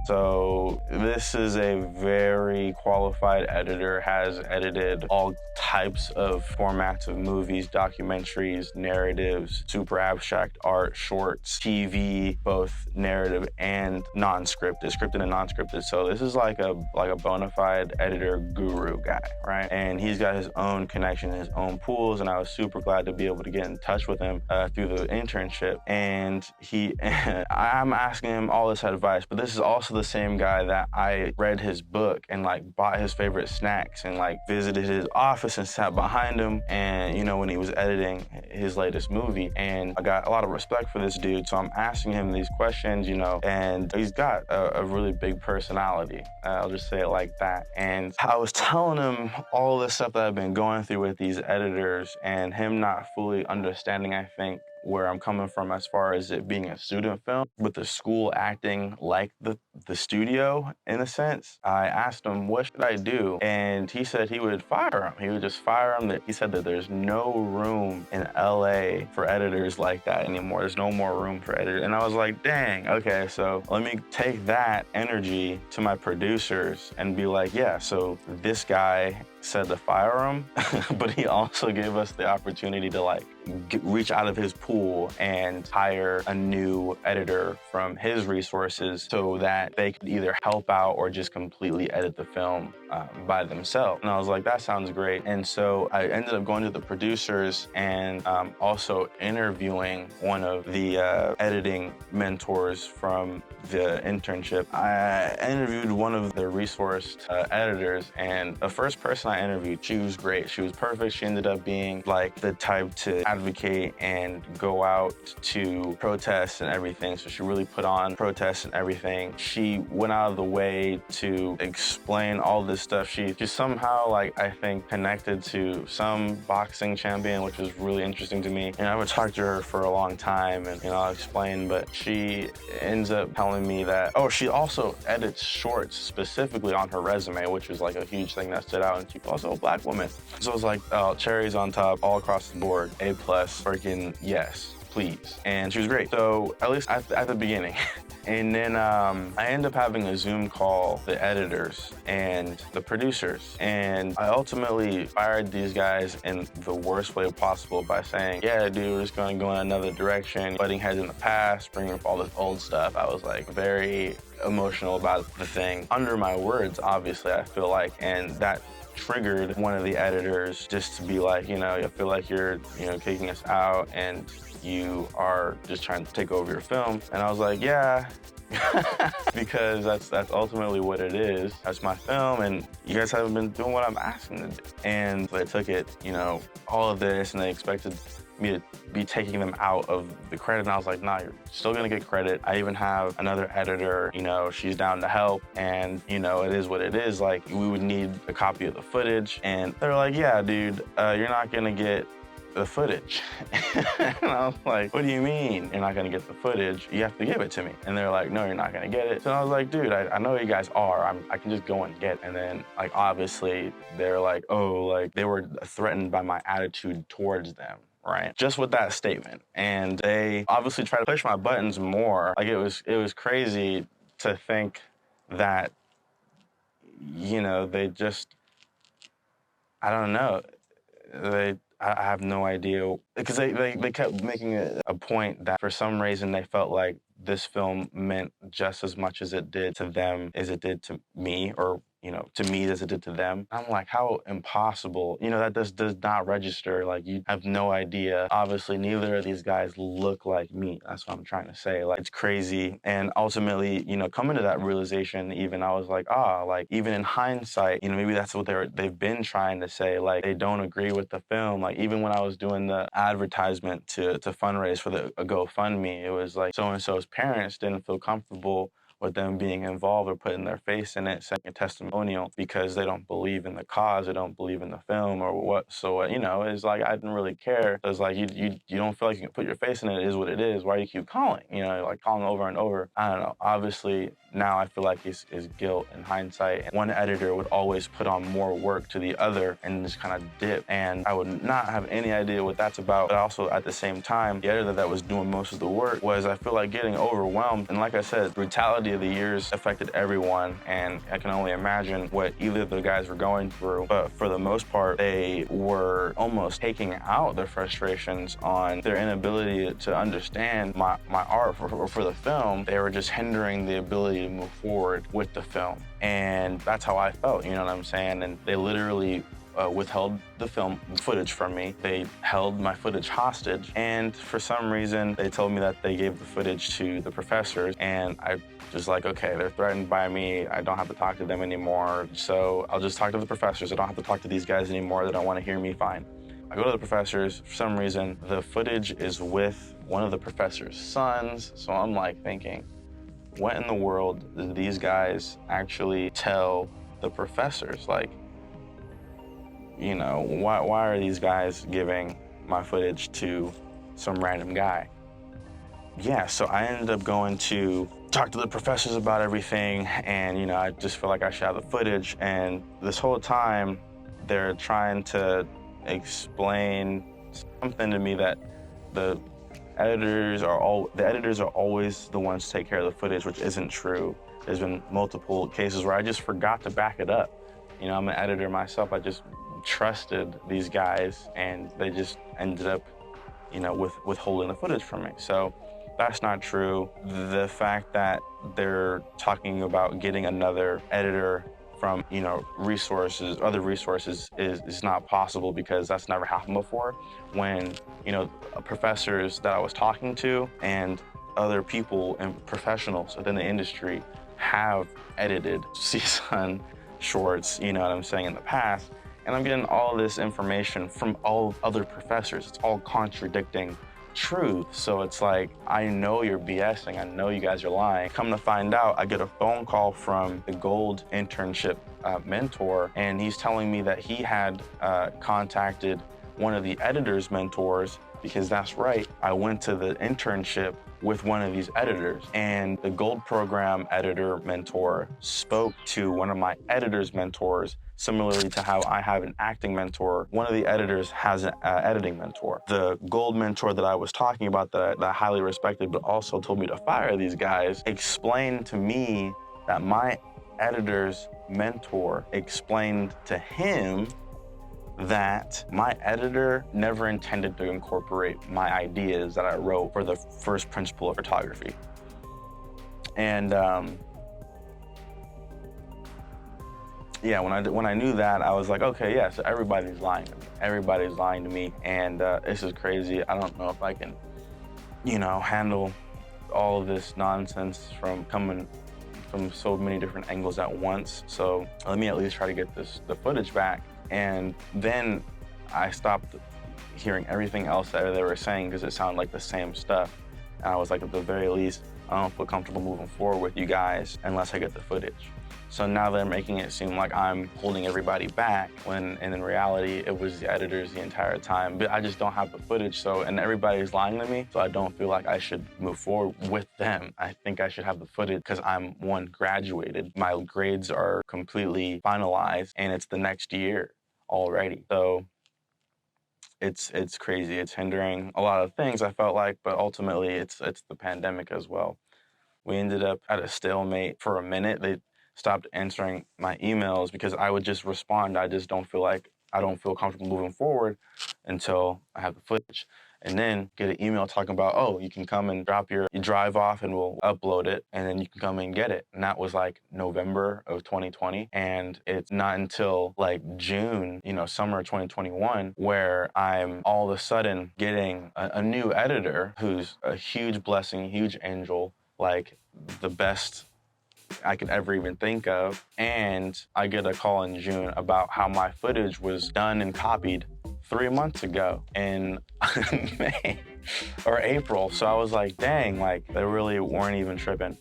So this is a very qualified editor, has edited all types of formats of movies, documentaries, narratives, super abstract art, shorts, TV, both narrative and non-scripted, scripted and non-scripted. So this is like a bona fide editor guru guy, right? And he's got his own connection, his own pools, and I was super glad to be able to get in touch with him through the internship. And I'm asking him all this advice, but this is also the same guy that I read his book and like bought his favorite snacks and like visited his office and sat behind him, and you know, when he was editing his latest movie. And I got a lot of respect for this dude, so I'm asking him these questions, you know, and he's got a really big personality. I'll just say it like that. And I was telling him all this stuff that I've been going through with these editors, and him not fully understanding, I think, where I'm coming from as far as it being a student film, with the school acting like the studio in a sense. I asked him, what should I do? And he said he would fire him. He would just fire him. He said that there's no room in LA for editors like that anymore. There's no more room for editors. And I was like, dang, okay, so let me take that energy to my producers and be like, yeah, so this guy said to fire him, but he also gave us the opportunity to like reach out of his pool and hire a new editor from his resources so that they could either help out or just completely edit the film by themselves. And I was like, that sounds great. And so I ended up going to the producers and also interviewing one of the editing mentors from the internship. I interviewed one of the resourced editors, and the first person I interviewed, she was great. She was perfect. She ended up being like the type to advocate and go out to protests and everything. So she really put on protests and everything. She went out of the way to explain all this stuff. She somehow, like, I think, connected to some boxing champion, which was really interesting to me. And I would talk to her for a long time, and I'll explain, but she ends up telling me that, oh, she also edits shorts specifically on her resume, which was like a huge thing that stood out, and she's also a Black woman. So it was like, cherries on top, all across the board, A+, freaking yes, please. And she was great. So at least at the beginning. And then I ended up having a Zoom call, the editors and the producers. And I ultimately fired these guys in the worst way possible by saying, yeah, dude, we're just gonna go in another direction, butting heads in the past, bringing up all this old stuff. I was like very emotional about the thing. Under my words, obviously, I feel like, and that triggered one of the editors just to be like, I feel like you're, kicking us out and you are just trying to take over your film. And I was like, yeah, because that's ultimately what it is. That's my film, and you guys haven't been doing what I'm asking to do. And they took it, all of this, and they expected me to be taking them out of the credit. And I was like, nah, you're still gonna get credit. I even have another editor, she's down to help, and it is what it is. Like, we would need a copy of the footage. And they're like, yeah, dude, you're not gonna get the footage. And I was like, what do you mean you're not gonna get the footage? You have to give it to me. And they're like, no, you're not gonna get it. So I was like, dude, I know you guys are. I can just go and get it. And then, like, obviously, they're like, oh, like, they were threatened by my attitude towards them, right? Just with that statement. And they obviously tried to push my buttons more. Like, it was crazy to think that, they just, I don't know, I have no idea, because they kept making a point that for some reason they felt like this film meant just as much as it did to them as it did to me, or to me as it did to them. I'm like, how impossible, that does not register. Like, you have no idea. Obviously, neither of these guys look like me. That's what I'm trying to say. Like, it's crazy. And ultimately, coming to that realization, even I was like, like, even in hindsight, maybe that's what they've been trying to say. Like, they don't agree with the film. Like, even when I was doing the advertisement to fundraise for the GoFundMe, it was like so-and-so's parents didn't feel comfortable with them being involved or putting their face in it, saying a testimonial, because they don't believe in the cause, they don't believe in the film or what. So, it's like, I didn't really care. It's like, you don't feel like you can put your face in it, it is what it is. Why do you keep calling? Like, calling over and over. I don't know. Obviously, now I feel like it's guilt in hindsight. And one editor would always put on more work to the other and just kind of dip. And I would not have any idea what that's about. But also, at the same time, the editor that was doing most of the work was, I feel like, getting overwhelmed. And like I said, brutality tragedy of the years affected everyone, and I can only imagine what either of the guys were going through. But for the most part, they were almost taking out their frustrations on their inability to understand my art for the film. They were just hindering the ability to move forward with the film. And that's how I felt, you know what I'm saying? And they literally withheld the film footage from me. They held my footage hostage, and for some reason they told me that they gave the footage to the professors, and I was like, okay, they're threatened by me. I don't have to talk to them anymore, so I'll just talk to the professors. I don't have to talk to these guys anymore. They don't want to hear me, fine. I go to the professors. For some reason, the footage is with one of the professor's sons, so I'm like thinking, what in the world did these guys actually tell the professors? Like, you know, why are these guys giving my footage to some random guy? Yeah, so I ended up going to talk to the professors about everything, and, you know, I just feel like I should have the footage. And this whole time, they're trying to explain something to me that the editors are always the ones to take care of the footage, which isn't true. There's been multiple cases where I just forgot to back it up. You know, I'm an editor myself. I just trusted these guys, and they just ended up, you know, withholding the footage from me. So that's not true. The fact that they're talking about getting another editor from, you know, other resources is not possible, because that's never happened before. When, you know, professors that I was talking to and other people and professionals within the industry have edited CSUN shorts, you know what I'm saying, in the past. And I'm getting all this information from all other professors. It's all contradicting truth. So it's like, I know you're BSing. I know you guys are lying. Come to find out, I get a phone call from the Gold internship mentor, and he's telling me that he had contacted one of the editor's mentors, because that's right, I went to the internship with one of these editors, and the Gold program editor mentor spoke to one of my editor's mentors. Similarly to how I have an acting mentor, one of the editors has an editing mentor. The Gold mentor that I was talking about, that I highly respected, but also told me to fire these guys, explained to me that my editor's mentor explained to him that my editor never intended to incorporate my ideas that I wrote for the first principle of photography. And yeah, when I knew that, I was like, okay, yeah, so everybody's lying to me. Everybody's lying to me, and this is crazy. I don't know if I can, you know, handle all of this nonsense from coming from so many different angles at once. So let me at least try to get the footage back. And then I stopped hearing everything else that they were saying, because it sounded like the same stuff. And I was like, at the very least, I don't feel comfortable moving forward with you guys unless I get the footage. So now they're making it seem like I'm holding everybody back, when in reality, it was the editors the entire time. But I just don't have the footage, so, and everybody's lying to me, so I don't feel like I should move forward with them. I think I should have the footage, because I'm, one, graduated. My grades are completely finalized, and it's the next year already. So it's crazy. It's hindering a lot of things, I felt like, but ultimately it's the pandemic as well. We ended up at a stalemate for a minute. They stopped answering my emails because I would just respond. I don't feel comfortable moving forward until I have the footage. And then get an email talking about, oh, you can come and you drive off and we'll upload it, and then you can come and get it. And that was like November of 2020. And it's not until like June, you know, summer of 2021, where I'm all of a sudden getting a new editor who's a huge blessing, huge angel, like the best I could ever even think of. And I get a call in June about how my footage was done and copied 3 months ago in May or April. So I was like, dang, like they really weren't even tripping.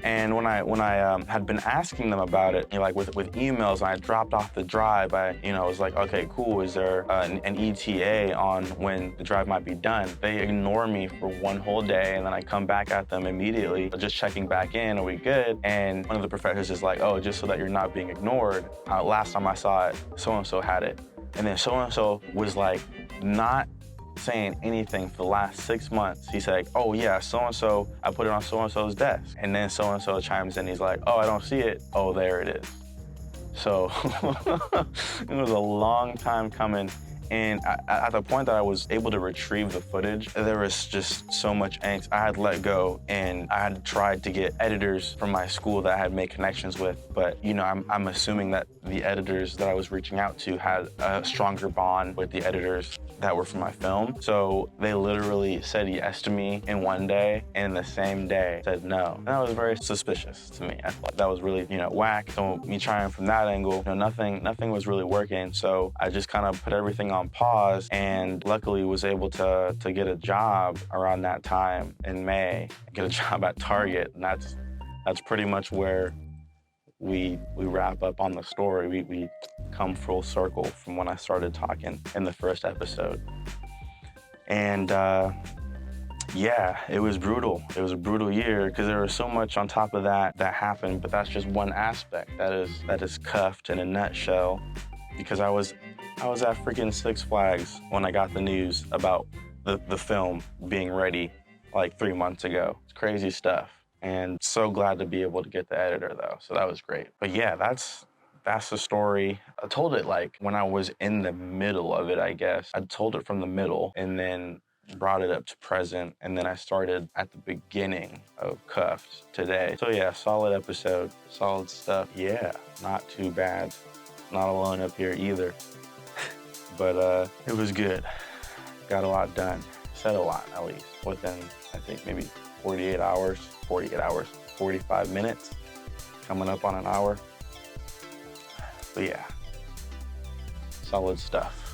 And when I had been asking them about it, you know, like with emails, and I dropped off the drive, I was like, okay, cool. Is there an ETA on when the drive might be done? They ignore me for one whole day, and then I come back at them immediately, just checking back in, are we good? And one of the professors is like, oh, just so that you're not being ignored, last time I saw it, so-and-so had it. And then so-and-so was like not saying anything for the last 6 months. He's like, oh yeah, so-and-so, I put it on so-and-so's desk. And then so-and-so chimes in, he's like, oh, I don't see it. Oh, there it is. So it was a long time coming. And at the point that I was able to retrieve the footage, there was just so much angst. I had let go, and I had tried to get editors from my school that I had made connections with. But, you know, I'm assuming that the editors that I was reaching out to had a stronger bond with the editors that were from my film. So they literally said yes to me in one day, and the same day said no. And that was very suspicious to me. I thought that was really, you know, whack. So me trying from that angle, you know, nothing was really working. So I just kind of put everything on pause, and luckily was able to get a job around that time in May, get a job at Target. And that's pretty much where we wrap up on the story. We come full circle from when I started talking in the first episode. And yeah, it was brutal. It was a brutal year because there was so much on top of that happened, but that's just one aspect that is CUFFED in a nutshell. Because I was at freaking Six Flags when I got the news about the film being ready like 3 months ago. It's crazy stuff. And so glad to be able to get the editor though, so that was great. But yeah, that's the story. I told it like when I was in the middle of it, I guess. I told it from the middle and then brought it up to present, and then I started at the beginning of CUFFED today. So yeah, solid episode, solid stuff. Yeah, not too bad. Not alone up here either. But it was good. Got a lot done. Said a lot, at least, within, I think, maybe 45 minutes, coming up on an hour. But yeah, solid stuff.